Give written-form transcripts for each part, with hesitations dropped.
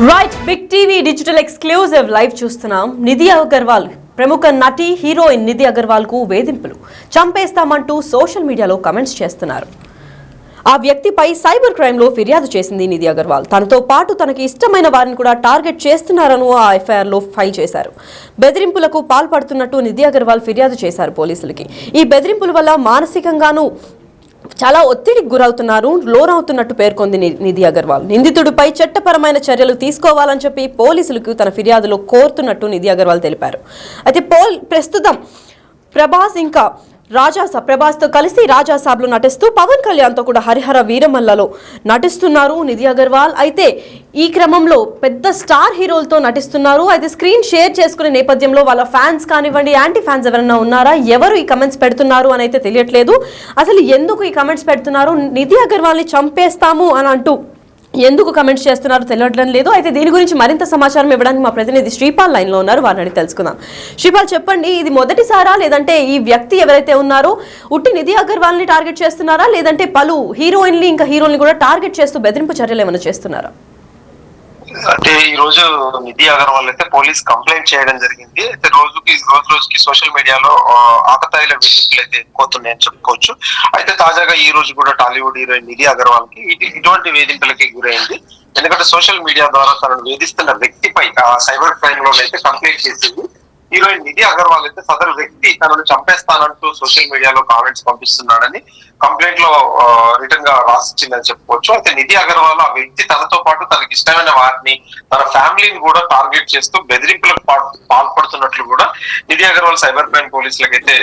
Right big TV digital exclusive live చూస్తున్నాం. నిధి అగర్వాల్ ప్రముఖ నటి హీరోయిన్ నిధి అగర్వాల్ కు వేధింపులు, చంపేస్తామంటూ సోషల్ మీడియాలో కమెంట్స్ చేస్తున్నారు. ఆ వ్యక్తిపై సైబర్ క్రైమ్ లో ఫిర్యాదు చేసింది నిధి అగర్వాల్. తనతో పాటు తనకి ఇష్టమైన వారిని కూడా టార్గెట్ చేస్తున్నారని ఆ ఎఫ్ఐఆర్ లో ఫైల్ చేశారు. బెదిరింపులకు పాల్పడుతున్నట్టు నిధి అగర్వాల్ ఫిర్యాదు చేశారు పోలీసులకి. ఈ బెదిరింపుల వల్ల మానసికంగానూ చాలా ఒత్తిడికి గురవుతున్నారు, లోనవుతున్నట్టు పేర్కొంది నిధి అగర్వాల్. నిందితుడిపై చట్టపరమైన చర్యలు తీసుకోవాలని చెప్పి పోలీసులకు తన ఫిర్యాదులో కోరుతున్నట్టు నిధి అగర్వాల్ తెలిపారు. అయితే ప్రస్తుతం ప్రభాస్ ఇంకా ప్రభాస్తో కలిసి రాజాసాబ్లో నటిస్తూ పవన్ కళ్యాణ్తో కూడా హరిహర వీరమల్లలో నటిస్తున్నారు నిధి అగర్వాల్. అయితే ఈ క్రమంలో పెద్ద స్టార్ హీరోలతో నటిస్తున్నారు. అయితే స్క్రీన్ షేర్ చేసుకునే నేపథ్యంలో వాళ్ళ ఫ్యాన్స్ కానివ్వండి, యాంటీ ఫ్యాన్స్ ఎవరైనా ఉన్నారా, ఎవరు ఈ కమెంట్స్ పెడుతున్నారు అని అయితే తెలియట్లేదు. అసలు ఎందుకు ఈ కమెంట్స్ పెడుతున్నారు, నిధి అగర్వాల్ని చంపేస్తాము అని అంటూ ఎందుకు కమెంట్స్ చేస్తున్నారో తెలియడం లేదు. అయితే దీని గురించి మరింత సమాచారం ఇవ్వడానికి మా ప్రతినిధి శ్రీపాల్ లైన్ లో ఉన్నారు, వారిని తెలుసుకుందాం. శ్రీపాల్, చెప్పండి, ఇది మొదటిసారా, లేదంటే ఈ వ్యక్తి ఎవరైతే ఉన్నారో ఉట్టి నిధి అగర్వాల్ ని టార్గెట్ చేస్తున్నారా, లేదంటే పలు హీరోయిన్లు ఇంకా హీరోయిన్లు కూడా టార్గెట్ చేస్తూ బెదిరింపు చర్యలు ఏమైనా చేస్తున్నారా? అంటే ఈ రోజు నిధి అగర్వాల్ అయితే పోలీస్ కంప్లైంట్ చేయడం జరిగింది. అయితే రోజుకి సోషల్ మీడియాలో ఆకతాయిల వేధింపులు అయితే ఎక్కువతున్నాయని చెప్పుకోవచ్చు. అయితే తాజాగా ఈ రోజు కూడా టాలీవుడ్ హీరోయిన్ నిధి అగర్వాల్ కి ఇటువంటి వేధింపులకి గురైంది. ఎందుకంటే సోషల్ మీడియా ద్వారా తనను వేధిస్తున్న వ్యక్తిపై సైబర్ క్రైమ్ లో అయితే కంప్లైంట్ చేసింది. హీరోయిన్ నిధి అగర్వాల్ అయితే సదరు వ్యక్తి తనను చంపేస్తానంటూ సోషల్ మీడియాలో కామెంట్స్ పంపిస్తున్నాడని కంప్లైంట్ లో రిటర్న్ గా రాసిచ్చిందని చెప్పుకోవచ్చు. అయితే నిధి అగర్వాల్ ఆ వ్యక్తి తనతో పాటు తనకి ఇష్టమైన వారిని, తన ఫ్యామిలీని కూడా టార్గెట్ చేస్తూ బెదిరింపులకు పాల్పడుతున్నట్లు కూడా నిధి అగర్వాల్ సైబర్ క్రైమ్ పోలీసులకు అయితే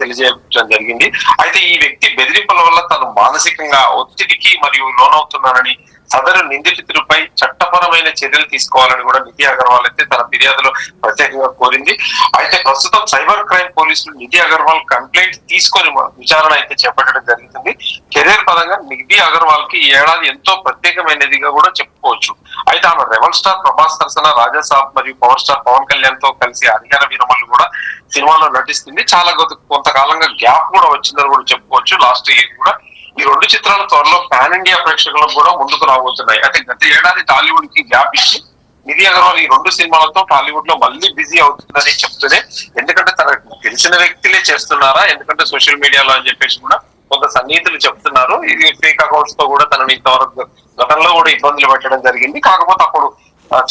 తెలియజేయడం జరిగింది. అయితే ఈ వ్యక్తి బెదిరింపుల వల్ల తను మానసికంగా ఒత్తిడికి మరియు లోనవుతున్నానని, సదరు నిందితుడిపై చట్టపరమైన చర్యలు తీసుకోవాలని కూడా నిధి అగర్వాల్ అయితే తన ఫిర్యాదులో ప్రత్యేకంగా కోరింది. అయితే ప్రస్తుతం సైబర్ క్రైమ్ పోలీసులు నిధి అగర్వాల్ కంప్లైంట్ తీసుకొని విచారణ అయితే చేపట్టడం జరుగుతుంది. కెరీర్ పరంగా నిధి అగర్వాల్ కి ఈ ఏడాది ఎంతో ప్రత్యేకమైనదిగా కూడా చెప్పుకోవచ్చు. అయితే ఆమె రెబల్ స్టార్ ప్రభాస్ సరసన రాజాసాబ్ మరియు పవర్ స్టార్ పవన్ కళ్యాణ్ తో కలిసి హరిహర వీరమల్లు కూడా సినిమాలో నటిస్తుంది. చాలా కొంతకాలంగా గ్యాప్ కూడా వచ్చిందని కూడా చెప్పుకోవచ్చు. లాస్ట్ ఇయర్ కూడా ఈ రెండు చిత్రాల త్వరలో పాన్ ఇండియా ప్రేక్షకులకు కూడా ముందుకు రాబోతున్నాయి. అయితే గత ఏడాది టాలీవుడ్ కి గ్యాప్ ఇచ్చి నిధి అగర్వాల్ ఈ రెండు సినిమాలతో టాలీవుడ్ లో మళ్ళీ బిజీ అవుతుందని చెప్తూనే, ఎందుకంటే తనకు తెలిసిన వ్యక్తులే చేస్తున్నారా, ఎందుకంటే సోషల్ మీడియాలో అని చెప్పేసి కూడా కొంత సన్నిహితులు చెప్తున్నారు. ఇది ఫేక్ అకౌంట్స్ తో కూడా తనని ఇంతవరకు గతంలో కూడా ఇబ్బందులు పెట్టడం జరిగింది. కాకపోతే అప్పుడు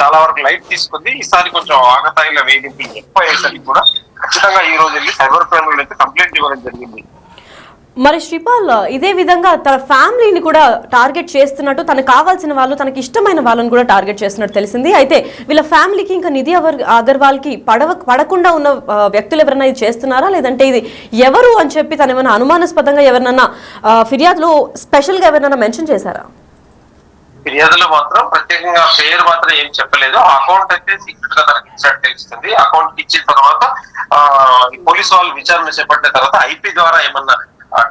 చాలా వరకు లైట్ తీసుకుంది. ఈసారి కొంచెం ఆగతాయిల వేధింపులు ఎక్కువ అయ్యేసరికి కూడా ఖచ్చితంగా ఈ రోజు వెళ్ళి సైబర్ క్రైమ్ లో అయితే కంప్లైంట్ ఇవ్వడం జరిగింది. మరి శ్రీపాల్, ఇదే విధంగా తన ఫ్యామిలీని కూడా టార్గెట్ చేస్తున్నట్టు, తనకు కావాల్సిన వాళ్ళు, తనకి ఇష్టమైన వాళ్ళని కూడా టార్గెట్ చేస్తున్నట్టు తెలిసింది. అయితే వీళ్ళ ఫ్యామిలీకి ఇంకా నిధి అగర్వాల్ కి పడకుండా ఉన్న వ్యక్తులు ఎవరైనా ఇది చేస్తున్నారా, లేదంటే ఇది ఎవరు అని చెప్పి తను ఏమైనా అనుమానాస్పదంగా ఎవరినన్నా ఫిర్యాదులో స్పెషల్ గా ఎవరైనా మెన్షన్ చేశారా? ఫిర్యాదులో మాత్రం ప్రత్యేకంగా పేరు మాత్రం ఏం చెప్పలేదు. అకౌంట్ అయితే సీక్రెట్ గా తనకి ఇచ్చినట్టు తెలుస్తుంది. అకౌంట్ ఇచ్చిన తర్వాత పోలీసు వాళ్ళు విచారణ చేపట్టిన తర్వాత ఐపీ ద్వారా ఏమన్నా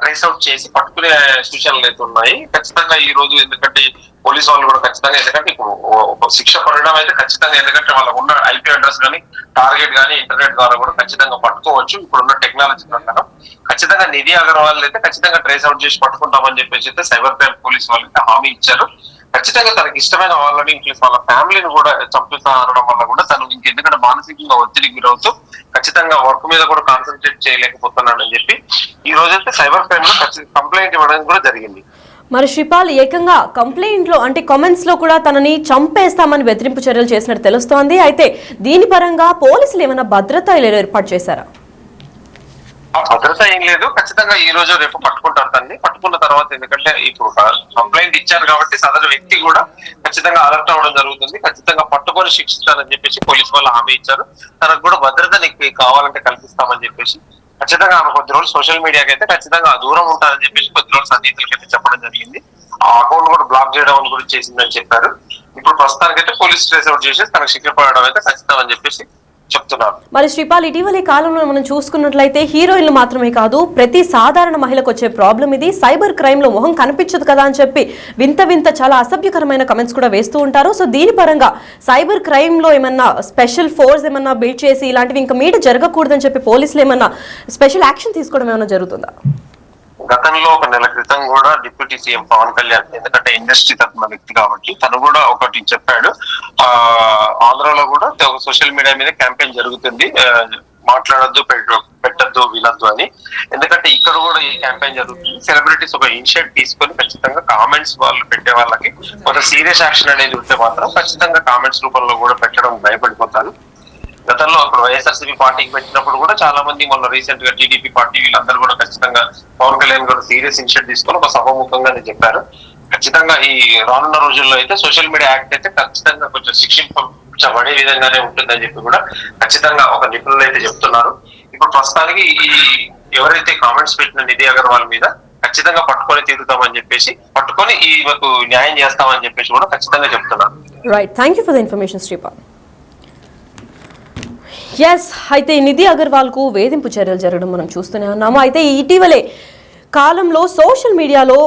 ట్రేస్ అవుట్ చేసి పట్టుకునే సూచనలు అయితే ఉన్నాయి. ఖచ్చితంగా ఈ రోజు, ఎందుకంటే పోలీసు వాళ్ళు కూడా ఖచ్చితంగా, ఎందుకంటే ఇప్పుడు శిక్ష పడడం అయితే ఖచ్చితంగా, ఎందుకంటే వాళ్ళకు ఉన్న ఐపీ అడ్రస్ కానీ టార్గెట్ కానీ ఇంటర్నెట్ ద్వారా కూడా ఖచ్చితంగా పట్టుకోవచ్చు. ఇప్పుడున్న టెక్నాలజీ ప్రకారం ఖచ్చితంగా నిధి అగర్వాల్ అయితే ఖచ్చితంగా ట్రేస్ అవుట్ చేసి పట్టుకుంటామని చెప్పేసి అయితే సైబర్ క్రైమ్ పోలీసు వాళ్ళు అయితే హామీ ఇచ్చారు. ఖచ్చితంగా తనకి ఇష్టమైన వాళ్ళని, ఇంక్లూస్ వాళ్ళ ఫ్యామిలీని కూడా చంపుతా అనడం వల్ల కూడా తను ఇంకెందుకంటే మానసికంగా ఒత్తిడికి గురవుతూ ఖచ్చితంగా వర్క్ మీద కూడా కాన్సన్ట్రేట్ చేయలేకపోతున్నానని చెప్పి ఈ రోజైతే సైబర్ క్రైమ్ లో కంప్లైంట్ ఇవ్వడం కూడా జరిగింది. మరి శ్రీపాల్, ఏకంగా కంప్లైంట్ లో అంటే కామెంట్స్ లో కూడా తనని చంపేస్తామని బెదిరింపు చర్యలు చేసినట్టు తెలుస్తోంది. అయితే దీని పరంగా పోలీసులు ఏమైనా భద్రత ఏర్పాటు చేశారా? భద్రత ఏం లేదు. ఖచ్చితంగా ఈ రోజు రేపు పట్టుకుంటారు తనని. పట్టుకున్న తర్వాత, ఎందుకంటే ఇప్పుడు కంప్లైంట్ ఇచ్చారు కాబట్టి సదరు వ్యక్తి కూడా ఖచ్చితంగా అలర్ట్ అవ్వడం జరుగుతుంది. ఖచ్చితంగా పట్టుకొని శిక్షిస్తారని చెప్పేసి పోలీసు వాళ్ళు హామీ ఇచ్చారు. తనకు కూడా భద్రత నీకు కావాలంటే కల్పిస్తామని చెప్పేసి ఖచ్చితంగా ఆమె కొద్ది రోజులు సోషల్ మీడియాకి అయితే ఖచ్చితంగా దూరం ఉంటారని చెప్పేసి కొద్ది రోజులు సన్నిహితులకి అయితే చెప్పడం జరిగింది. ఆ అకౌంట్ కూడా బ్లాక్ చేయడం గురించి చేసిందని చెప్పారు. ఇప్పుడు ప్రస్తుతానికైతే పోలీస్ ట్రేస్ అవుట్ చేసి తనకు శిక్ష పడడం అయితే ఖచ్చితంగా అని చెప్పేసి చెప్తున్నారు. మరి శ్రీపాల్, ఇటీవలి కాలంలో మనం చూసుకున్నట్లయితే హీరోయిన్లు మాత్రమే కాదు, ప్రతి సాధారణ మహిళకు వచ్చే ప్రాబ్లం ఇది. సైబర్ క్రైమ్ లో మొహం కనిపించదు కదా అని చెప్పి వింత చాలా అసభ్యకరమైన కమెంట్స్ కూడా వేస్తూ ఉంటారు. సో దీని పరంగా సైబర్ క్రైమ్ లో ఏమన్నా స్పెషల్ ఫోర్స్ ఏమన్నా బిల్డ్ చేసి ఇలాంటివి ఇంకా మీట జరగకూడదని చెప్పి పోలీసులు ఏమన్నా స్పెషల్ యాక్షన్ తీసుకోవడం ఏమన్నా జరుగుతుందా? గతంలో ఒక నెల క్రితం కూడా డిప్యూటీ సీఎం పవన్ కళ్యాణ్, ఎందుకంటే ఇండస్ట్రీ తరఫున వ్యక్తి కాబట్టి తను కూడా ఒకటి చెప్పాడు. ఆంధ్రాలో కూడా సోషల్ మీడియా మీద క్యాంపెయిన్ జరుగుతుంది, మాట్లాడొద్దు, పెట్టద్దు, వినొద్దు అని. ఎందుకంటే ఇక్కడ కూడా ఈ క్యాంపెయిన్ జరుగుతుంది. సెలబ్రిటీస్ ఒక ఇనిషియేటివ్ తీసుకొని ఖచ్చితంగా కామెంట్స్ వాళ్ళు పెట్టే వాళ్ళకి కొంత సీరియస్ యాక్షన్ అనేది ఉంటే మాత్రం ఖచ్చితంగా కామెంట్స్ రూపంలో కూడా పెట్టడం భయపడిపోతారు. గతంలో ఇప్పుడు వైఎస్ఆర్సీపీ పార్టీకి పెట్టినప్పుడు కూడా చాలా మంది, మొన్న రీసెంట్ గా టీడీపీ పార్టీ వీళ్ళందరూ కూడా ఖచ్చితంగా పవన్ కళ్యాణ్ గారు సీరియస్ ఇనిషియేటివ్ తీసుకొని ఒక సభాముఖంగానే చెప్పారు. ఖచ్చితంగా ఈ రానున్న రోజుల్లో అయితే సోషల్ మీడియా యాక్ట్ అయితే ఖచ్చితంగా కొంచెం శిక్షించబడే విధంగానే ఉంటుందని చెప్పి కూడా ఖచ్చితంగా ఒక నిపుణులు అయితే చెప్తున్నారు. ఇప్పుడు ప్రస్తుతానికి ఈ ఎవరైతే కామెంట్స్ పెట్టిన నిధి అగర్వాల్ మీద ఖచ్చితంగా పట్టుకొని తీరుతామని చెప్పేసి, పట్టుకొని ఈమెకు న్యాయం చేస్తామని చెప్పేసి కూడా ఖచ్చితంగా చెప్తున్నారు. Right, thank you for the information Sripal. Yes, అయితే నిధి అగర్వాల్ కు వేధింపు చర్యలు జరగడం మనం చూస్తూనే ఉన్నాము. అయితే ఇటీవలే కాలంలో సోషల్ మీడియాలో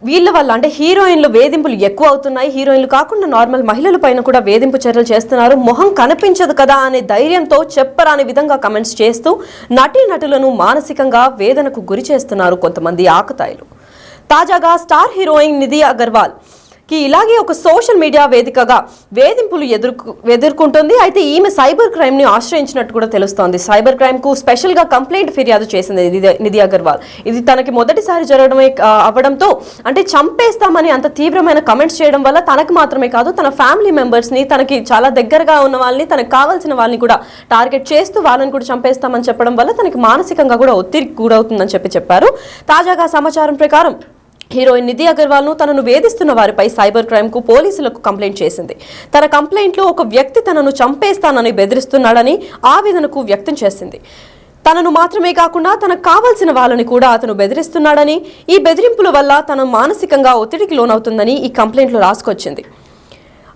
వీళ్ళ వల్ల అంటే హీరోయిన్లు వేధింపులు ఎక్కువ అవుతున్నాయి. హీరోయిన్లు కాకుండా నార్మల్ మహిళల పైన కూడా వేధింపు చర్యలు చేస్తున్నారు. మొహం కనిపించదు కదా అనే ధైర్యంతో చెప్పరాని విధంగా కమెంట్స్ చేస్తూ నటీనటులను మానసికంగా వేదనకు గురి చేస్తున్నారు కొంతమంది ఆకతాయిలు. తాజాగా స్టార్ హీరోయిన్ నిధి అగర్వాల్ ఇలాగే ఒక సోషల్ మీడియా వేదికగా వేధింపులు ఎదుర్కొంటుంది. అయితే ఈమె సైబర్ క్రైమ్ ని ఆశ్రయించినట్టు కూడా తెలుస్తోంది. సైబర్ క్రైమ్ కు స్పెషల్ గా కంప్లైంట్ ఫిర్యాదు చేసింది నిధి అగర్వాల్. ఇది తనకి మొదటిసారి జరగడమే అవ్వడంతో, అంటే చంపేస్తామని అంత తీవ్రమైన కమెంట్స్ చేయడం వల్ల తనకు మాత్రమే కాదు, తన ఫ్యామిలీ మెంబర్స్ ని, తనకి చాలా దగ్గరగా ఉన్న వాళ్ళని, తనకు కావాల్సిన వాళ్ళని కూడా టార్గెట్ చేస్తూ వాళ్ళని కూడా చంపేస్తామని చెప్పడం వల్ల తనకి మానసికంగా కూడా ఒత్తిడికి గురవుతుందని చెప్పారు. తాజాగా సమాచారం ప్రకారం హీరోయిన్ నిధి అగర్వాల్ ను తనను వేధిస్తున్న వారిపై సైబర్ క్రైమ్ కు పోలీసులకు కంప్లైంట్ చేసింది. తన కంప్లైంట్ లో ఒక వ్యక్తి తనను చంపేస్తానని బెదిరిస్తున్నాడని ఆవేదనకు వ్యక్తం చేసింది. తనను మాత్రమే కాకుండా తనకు కావాల్సిన వాళ్ళని కూడా అతను బెదిరిస్తున్నాడని, ఈ బెదిరింపుల వల్ల తను మానసికంగా ఒత్తిడికి లోనవుతుందని ఈ కంప్లైంట్ లో రాసుకొచ్చింది.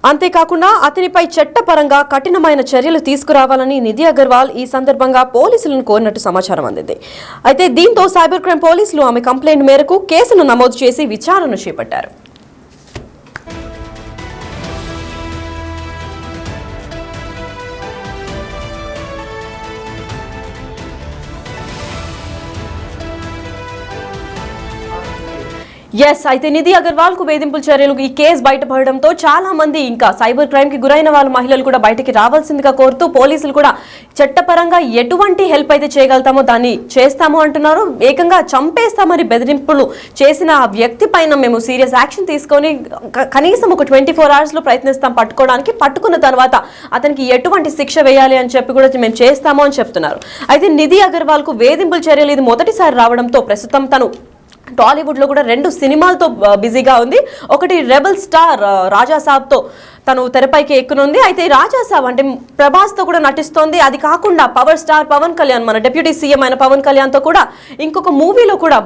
అంతేకాకుండా అతనిపై చట్టపరంగా కఠినమైన చర్యలు తీసుకురావాలని నిధి అగర్వాల్ ఈ సందర్భంగా పోలీసులను కోరినట్టు సమాచారం అందింది. అయితే దీంతో సైబర్ క్రైమ్ పోలీసులు ఆమె కంప్లైంట్ మేరకు కేసును నమోదు చేసి విచారణ చేపట్టారు. ఎస్, అయితే నిధి అగర్వాల్ కు వేధింపుల చర్యలు ఈ కేసు బయటపడడంతో చాలా మంది ఇంకా సైబర్ క్రైమ్ కి గురైన వాళ్ళ మహిళలు కూడా బయటకి రావాల్సిందిగా కోరుతూ పోలీసులు కూడా చట్టపరంగా ఎటువంటి హెల్ప్ అయితే చేయగలుగుతామో దాన్ని చేస్తాము అంటున్నారు. ఏకంగా చంపేస్తామని బెదిరింపులు చేసిన ఆ వ్యక్తి పైన మేము సీరియస్ యాక్షన్ తీసుకొని కనీసం ఒక 24 hours లో ప్రయత్నిస్తాం పట్టుకోవడానికి. పట్టుకున్న తర్వాత అతనికి ఎటువంటి శిక్ష వేయాలి అని చెప్పి కూడా మేము చేస్తాము అని చెప్తున్నారు. అయితే నిధి అగర్వాల్ కు వేధింపుల చర్యలు ఇది మొదటిసారి రావడంతో ప్రస్తుతం తను టాలీవుడ్ లో కూడా 2 సినిమాలతో బిజీగా ఉంది. ఒకటి రెబల్ స్టార్ రాజా సాబ్ తో తను తెరపైకి ఎక్కునుంది. అయితే రాజా సాబ్ అంటే ప్రభాస్ తో కూడా నటిస్తోంది. అది కాకుండా పవర్ స్టార్ పవన్ కళ్యాణ్, మన డిప్యూటీ సీఎం అయిన పవన్ కళ్యాణ్ తో కూడా ఇంకొక మూవీలో కూడా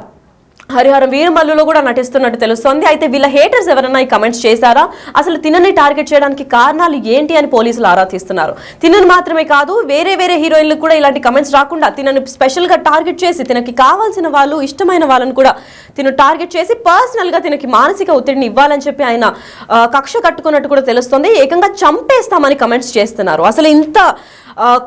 హరిహరం వీరమల్లులో కూడా నటిస్తున్నట్టు తెలుస్తోంది. అయితే వీళ్ళ హేటర్స్ ఎవరైనా ఈ కమెంట్స్ చేశారా, అసలు తినని టార్గెట్ చేయడానికి కారణాలు ఏంటి అని పోలీసులు ఆరా తీస్తున్నారు. తినని మాత్రమే కాదు, వేరే హీరోయిన్లకు కూడా ఇలాంటి కమెంట్స్ రాకుండా తినని స్పెషల్ గా టార్గెట్ చేసి తినకి కావాల్సిన వాళ్ళు, ఇష్టమైన వాళ్ళని కూడా తిను టార్గెట్ చేసి పర్సనల్ గా తినకి మానసిక ఒత్తిడిని ఇవ్వాలని చెప్పి ఆయన కక్ష కట్టుకున్నట్టు కూడా తెలుస్తోంది. ఏకంగా చంపేస్తామని కమెంట్స్ చేస్తున్నారు. అసలు ఇంత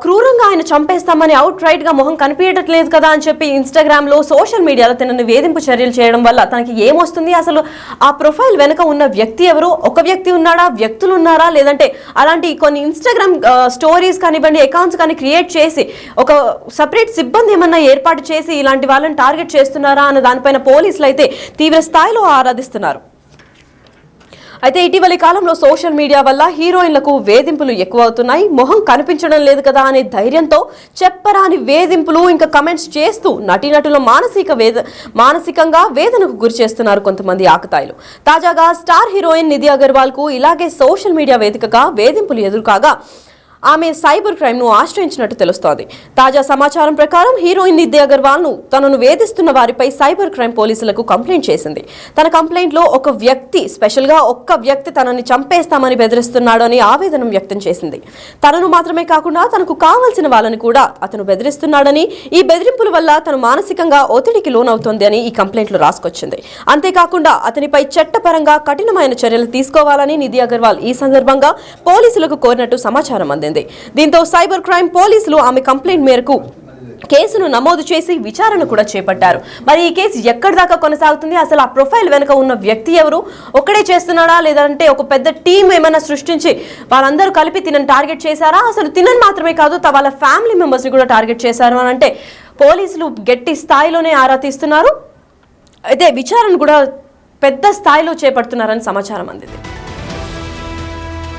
క్రూరంగా ఆయన చంపేస్తామని అవుట్ రైట్ గా మొహం కనిపించట్లేదు కదా అని చెప్పి ఇన్స్టాగ్రామ్ లో, సోషల్ మీడియాలో తనని వేధింపు చర్యలు చేయడం వల్ల తనకి ఏమొస్తుంది, అసలు ఆ ప్రొఫైల్ వెనుక ఉన్న వ్యక్తి ఎవరు, ఒక వ్యక్తి ఉన్నాడా, వ్యక్తులు ఉన్నారా, లేదంటే అలాంటి కొన్ని ఇన్స్టాగ్రామ్ స్టోరీస్ కానివ్వండి, అకౌంట్స్ కానీ క్రియేట్ చేసి ఒక సపరేట్ సిబ్బంది ఏమన్నా ఏర్పాటు చేసి ఇలాంటి వాళ్ళని టార్గెట్ చేస్తున్నారా అన్న దానిపైన పోలీసులు అయితే తీవ్ర స్థాయిలో ఆరాధిస్తున్నారు. అయితే ఇటీవలి కాలంలో సోషల్ మీడియా వల్ల హీరోయిన్లకు వేధింపులు ఎక్కువ అవుతున్నాయి. మొహం కనిపించడం లేదు కదా అనే ధైర్యంతో చెప్పరాని వేధింపులు ఇంకా కమెంట్స్ చేస్తూ నటీనటుల మానసికంగా వేదనకు గురి చేస్తున్నారు కొంతమంది ఆకతాయిలు. తాజాగా స్టార్ హీరోయిన్ నిధి అగర్వాల్ కు ఇలాగే సోషల్ మీడియా వేదికగా వేధింపులు ఎదురుకాగా ఆమె సైబర్ క్రైమ్ ను ఆశ్రయించినట్టు తెలుస్తోంది. తాజా సమాచారం ప్రకారం హీరోయిన్ నిధి అగర్వాల్ ను తనను వేధిస్తున్న వారిపై సైబర్ క్రైమ్ పోలీసులకు కంప్లైంట్ చేసింది. తన కంప్లైంట్ లో ఒక వ్యక్తి, స్పెషల్ గా ఒక్క వ్యక్తి తనని చంపేస్తామని బెదిరిస్తున్నాడు అని ఆవేదన వ్యక్తం చేసింది. తనను మాత్రమే కాకుండా తనకు కావాల్సిన వాళ్ళని కూడా అతను బెదిరిస్తున్నాడని, ఈ బెదిరింపుల వల్ల తను మానసికంగా ఒత్తిడికి లోనవుతోంది అని ఈ కంప్లైంట్ లో రాసుకొచ్చింది. అంతేకాకుండా అతనిపై చట్టపరంగా కఠినమైన చర్యలు తీసుకోవాలని నిధి అగర్వాల్ ఈ సందర్భంగా పోలీసులకు కోరినట్టు సమాచారం అందింది. దీంతో సైబర్ క్రైమ్ పోలీసులు ఆమె కంప్లైంట్ మేరకు కేసును నమోదు చేసి విచారణ కూడా చేపట్టారు. మరి ఈ కేసు ఎక్కడి దాకా కొనసాగుతుంది, అసలు ఆ ప్రొఫైల్ వెనుక ఉన్న వ్యక్తి ఎవరు, ఒక్కడే చేస్తున్నాడా లేదంటే ఒక పెద్ద టీం ఏమైనా సృష్టించి వాళ్ళందరూ కలిపి తినని టార్గెట్ చేశారా, అసలు తినని మాత్రమే కాదు వాళ్ళ ఫ్యామిలీ మెంబర్స్ ని కూడా టార్గెట్ చేశారు అని అంటే పోలీసులు గట్టి స్థాయిలోనే ఆరా తీస్తున్నారు. అయితే విచారణ కూడా పెద్ద స్థాయిలో చేపడుతున్నారని సమాచారం అందింది.